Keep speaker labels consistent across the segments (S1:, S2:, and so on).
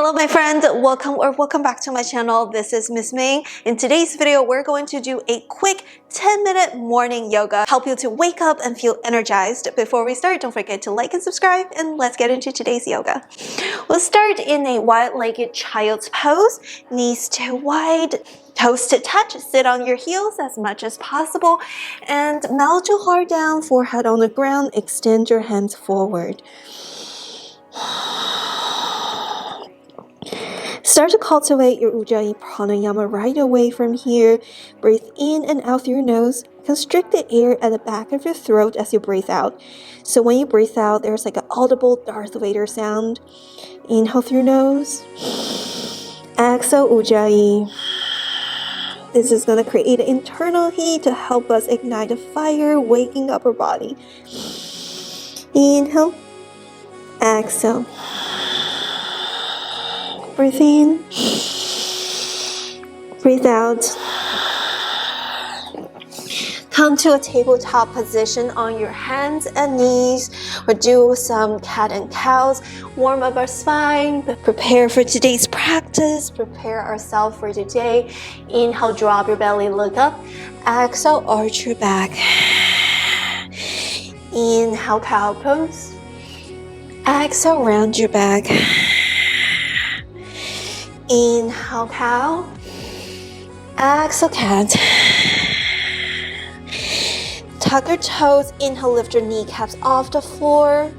S1: Hello my friend, welcome back to my channel. This is Miss Ming. In today's video, we're going to do a quick 10-minute morning yoga, help you to wake up and feel energized. Before we start, don't forget to like and subscribe, and let's get into today's yoga. We'll start in a wide-legged child's pose, knees to wide, toes to touch. Sit on your heels as much as possible and melt your heart down, forehead on the ground, extend your hands forward. Start to cultivate your Ujjayi Pranayama right away from here. Breathe in and out through your nose. Constrict the air at the back of your throat as you breathe out. So when you breathe out, there's like an audible Darth Vader sound. Inhale through your nose. Exhale Ujjayi. This is going to create an internal heat to help us ignite a fire, waking up our body. Inhale. Exhale. Breathe in, breathe out. Come to a tabletop position on your hands and knees, or do some cat and cows. Warm up our spine, prepare for today's practice, prepare ourselves for today. Inhale, drop your belly, look up. Exhale, arch your back. Inhale, cow pose. Exhale, round your back. Inhale, cow. Exhale, cat. Tuck your toes. Inhale, lift your kneecaps off the floor.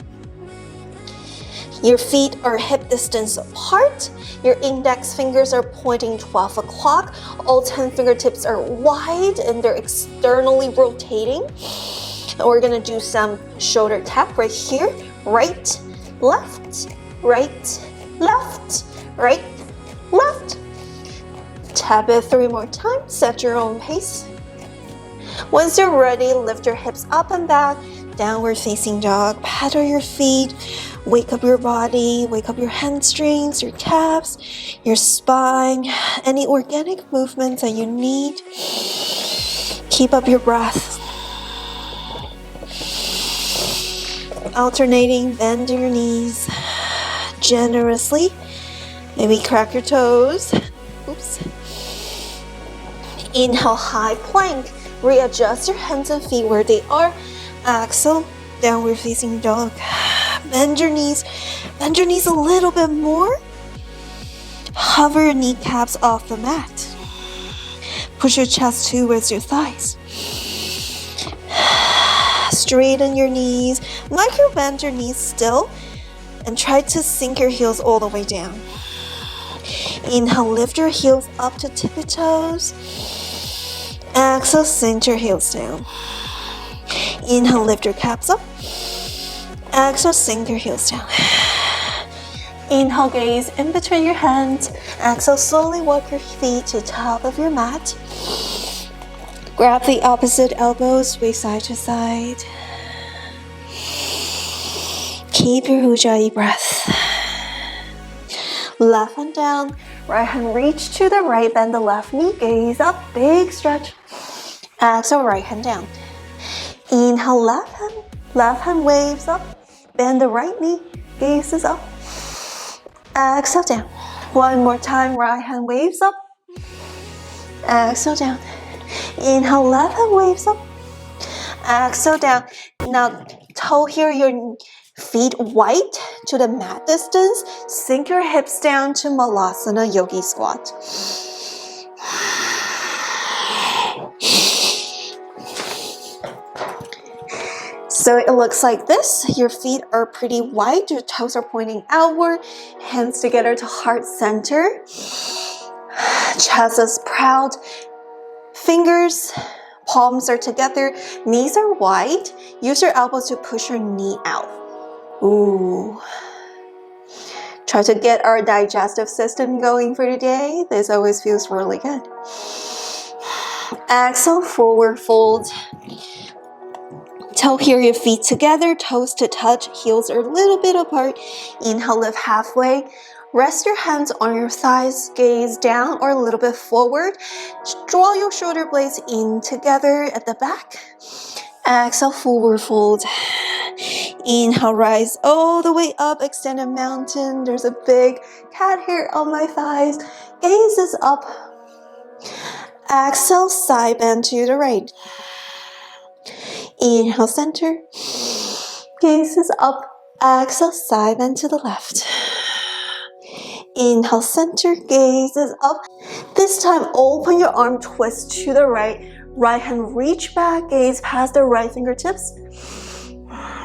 S1: Your feet are hip distance apart. Your index fingers are pointing 12 o'clock. All 10 fingertips are wide and they're externally rotating. And we're gonna do some shoulder tap right here. Right, left, right, left, right, left. Tap it 3 more times, set your own pace. Once you're ready, lift your hips up and back, downward facing dog. Paddle your feet, wake up your body, wake up your hamstrings, your calves, your spine, any organic movements that you need. Keep up your breath. Alternating, bend your knees generously. Maybe crack your toes. Oops. Inhale, high plank. Readjust your hands and feet where they are. Exhale, downward facing dog. Bend your knees a little bit more. Hover your kneecaps off the mat. Push your chest towards your thighs. Straighten your knees. Micro bend your knees still. And try to sink your heels all the way down. Inhale, lift your heels up to tippy toes. Exhale, sink your heels down. Inhale, lift your calves up. Exhale, sink your heels down. Inhale, gaze in between your hands. Exhale, slowly walk your feet to the top of your mat. Grab the opposite elbows, sway side to side. Keep your Ujjayi breath. Left hand down, right hand reach to the right, bend the left knee, gaze up, big stretch. Exhale, right hand down. Inhale, left hand waves up, bend the right knee, gazes up. Exhale, down. One more time, right hand waves up. Exhale, down. Inhale, left hand waves up. Exhale, down. Now, toe here, your feet wide to the mat distance. Sink your hips down to Malasana Yogi Squat. So it looks like this. Your feet are pretty wide. Your toes are pointing outward. Hands together to heart center. Chest is proud. Fingers, palms are together. Knees are wide. Use your elbows to push your knee out. Ooh. Try to get our digestive system going for today. This always feels really good. Exhale, forward fold. Toe here, your feet together, toes to touch, heels are a little bit apart. Inhale, lift halfway. Rest your hands on your thighs, gaze down or a little bit forward. Draw your shoulder blades in together at the back. Exhale, forward fold. Inhale, rise all the way up, extend a mountain. There's a big cat here on my thighs. Gaze is up. Exhale, side bend to the right. Inhale, center. Gaze is up. Exhale, side bend to the left. Inhale, center. Gaze is up. This time, open your arm, twist to the right. Right hand reach back, gaze past the right fingertips.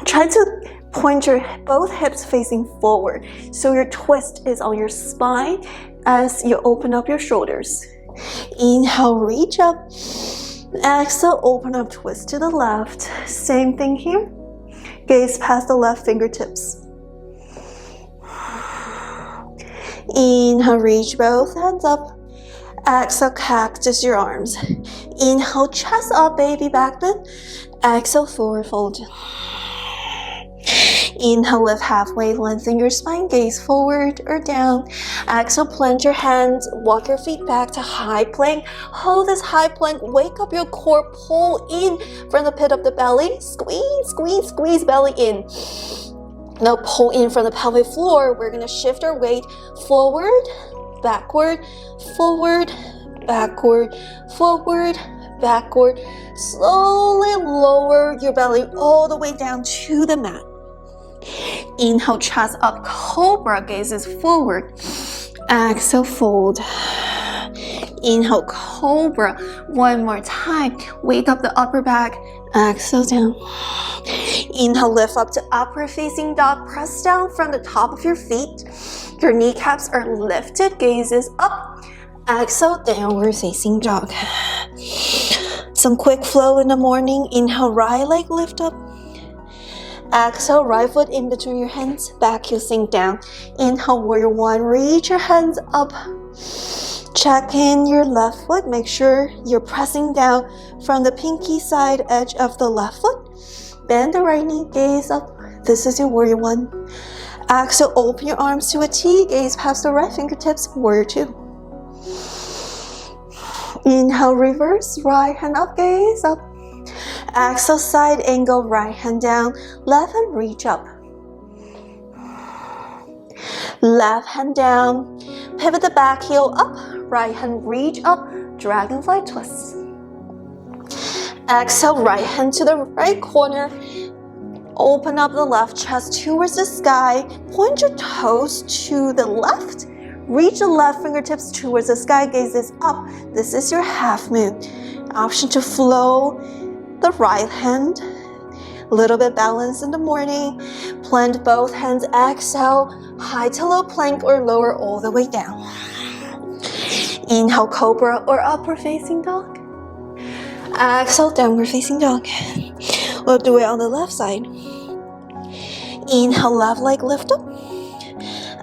S1: Try to point your both hips facing forward, so your twist is on your spine as you open up your shoulders. Inhale, reach up. Exhale, open up, twist to the left. Same thing here. Gaze past the left fingertips. Inhale, reach both hands up. Exhale, cactus your arms. Inhale, chest up, baby back bend. Exhale, forward fold. Inhale, lift halfway, lengthen your spine, gaze forward or down. Exhale, plant your hands, walk your feet back to high plank. Hold this high plank, wake up your core, pull in from the pit of the belly. Squeeze, squeeze, squeeze belly in. Now pull in from the pelvic floor. We're gonna shift our weight forward, backward, forward, backward, forward, backward. Slowly lower your belly all the way down to the mat. Inhale, chest up, cobra, gazes forward. Exhale, fold. Inhale, cobra. One more time. Wake up the upper back. Exhale, down. Inhale, lift up to upward facing dog. Press down from the top of your feet. Your kneecaps are lifted, gazes up. Exhale, downward facing dog. Some quick flow in the morning. Inhale, right leg lift up. Exhale, right foot in between your hands, back heel sink down. Inhale, warrior one, reach your hands up. Check in your left foot, make sure you're pressing down from the pinky side edge of the left foot. Bend the right knee, gaze up. This is your warrior one. Exhale, open your arms to a T, gaze past the right fingertips, warrior two. Inhale, reverse, right hand up, gaze up. Exhale, side angle, right hand down, left hand reach up. Left hand down, pivot the back heel up, right hand reach up, dragonfly twist. Exhale, right hand to the right corner. Open up the left chest towards the sky. Point your toes to the left. Reach the left fingertips towards the sky, gazes up. This is your half moon. Option to flow the right hand. A little bit balance in the morning. Plant both hands, exhale, high to low plank or lower all the way down. Inhale, cobra or upward facing dog. Exhale, downward facing dog. We'll do it on the left side. Inhale, left leg lift up.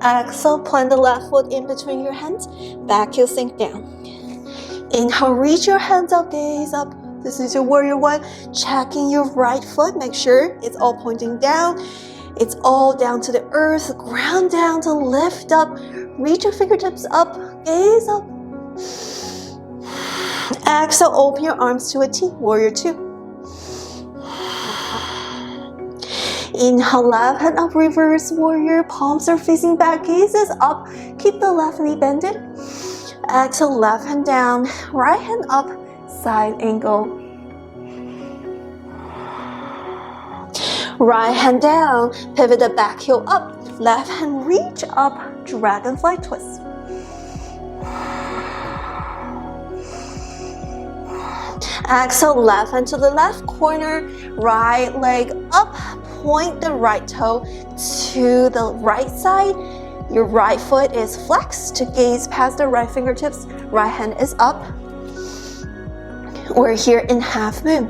S1: Exhale, plant the left foot in between your hands. Back heel sink down. Inhale, reach your hands up, gaze up. This is your warrior one. Checking your right foot. Make sure it's all pointing down. It's all down to the earth. Ground down to lift up. Reach your fingertips up. Gaze up. Exhale, open your arms to a T. Warrior two. Inhale, left hand up, reverse warrior. Palms are facing back, gazes up. Keep the left knee bended. Exhale, left hand down, right hand up, side angle. Right hand down, pivot the back heel up. Left hand reach up, dragonfly twist. Exhale, left hand to the left corner, right leg up. Point the right toe to the right side. Your right foot is flexed to gaze past the right fingertips. Right hand is up. We're here in half moon.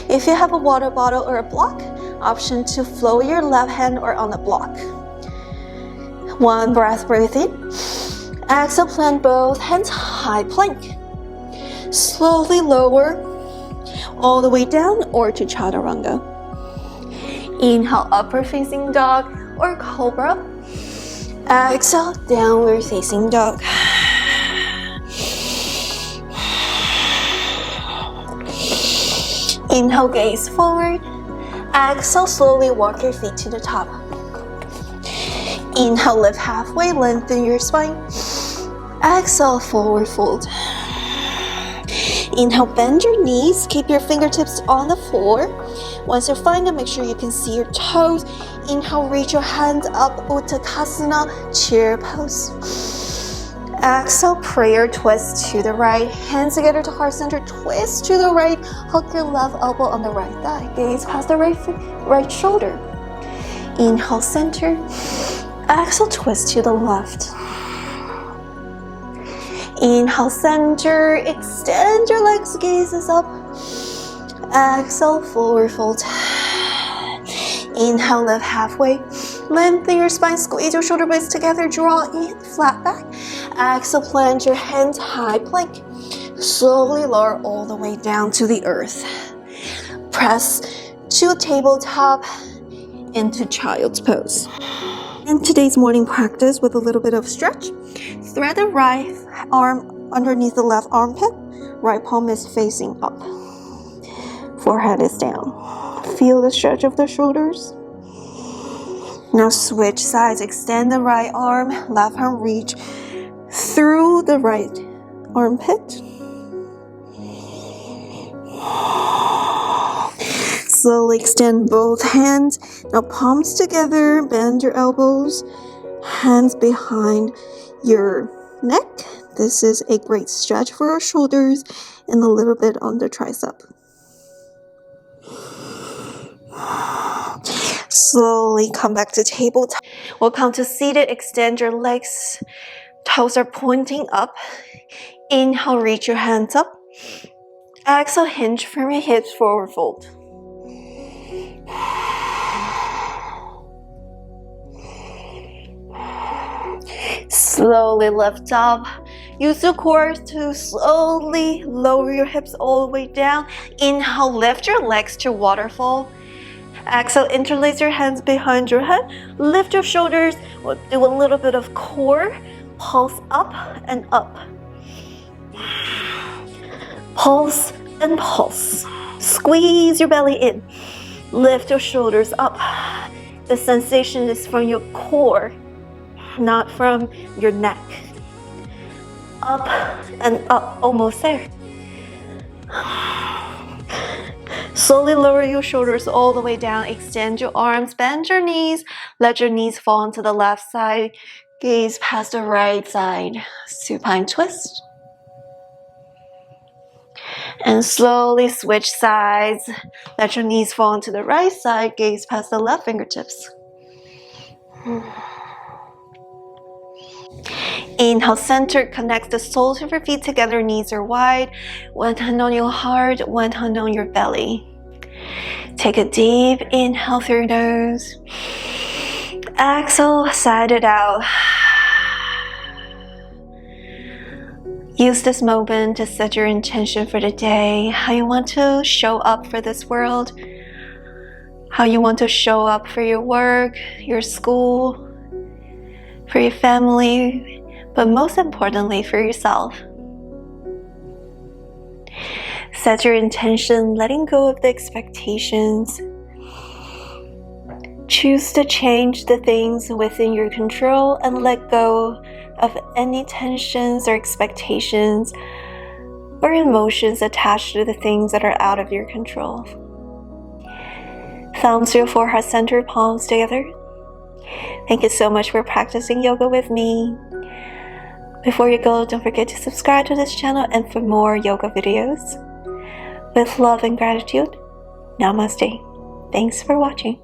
S1: If you have a water bottle or a block, option to flow your left hand or on the block. One breath, breathe in. Exhale, plant both hands, high plank. Slowly lower all the way down or to chaturanga. Inhale, upward facing dog or cobra. Exhale, downward facing dog. Inhale, gaze forward. Exhale, slowly walk your feet to the top. Inhale, lift halfway, lengthen your spine. Exhale, forward fold. Inhale, bend your knees, keep your fingertips on the floor. Once you find them, make sure you can see your toes. Inhale, reach your hands up, Uttanasana, chair pose. Exhale, prayer twist to the right. Hands together to heart center, twist to the right. Hook your left elbow on the right thigh. Gaze past the right shoulder. Inhale, center. Exhale, twist to the left. Inhale, center. Extend your legs, gazes up. Exhale, forward fold. Inhale, lift halfway. Lengthen your spine, squeeze your shoulder blades together, draw in, flat back. Exhale, plant your hands, high plank. Slowly lower all the way down to the earth. Press to tabletop into child's pose. In today's morning practice with a little bit of stretch, thread the right arm underneath the left armpit. Right palm is facing up. Forehead is down. Feel the stretch of the shoulders. Now switch sides. Extend the right arm. Left arm reach through the right armpit. Slowly extend both hands. Now palms together. Bend your elbows. Hands behind your neck. This is a great stretch for our shoulders and a little bit on the tricep. Slowly come back to tabletop. We'll come to seated. Extend your legs. Toes are pointing up. Inhale, reach your hands up. Exhale, hinge from your hips, forward fold. Slowly lift up. Use your core to slowly lower your hips all the way down. Inhale, lift your legs to waterfall. Exhale, interlace your hands behind your head. Lift your shoulders. We'll do a little bit of core. Pulse up and up. Pulse and pulse. Squeeze your belly in. Lift your shoulders up. The sensation is from your core, not from your neck. Up and up, almost there. Slowly lower your shoulders all the way down. Extend your arms, bend your knees. Let your knees fall onto the left side. Gaze past the right side. Supine twist. And slowly switch sides. Let your knees fall onto the right side. Gaze past the left fingertips. Inhale, center. Connect the soles of your feet together. Knees are wide. One hand on your heart, one hand on your belly. Take a deep inhale through your nose. Exhale, side it out. Use this moment to set your intention for the day, how you want to show up for this world, how you want to show up for your work, your school, for your family, but most importantly for yourself. Set your intention, letting go of the expectations. Choose to change the things within your control and let go of any tensions or expectations or emotions attached to the things that are out of your control. Thumbs to your forehead center, palms together. Thank you so much for practicing yoga with me. Before you go, don't forget to subscribe to this channel and for more yoga videos. With love and gratitude, namaste. Thanks for watching.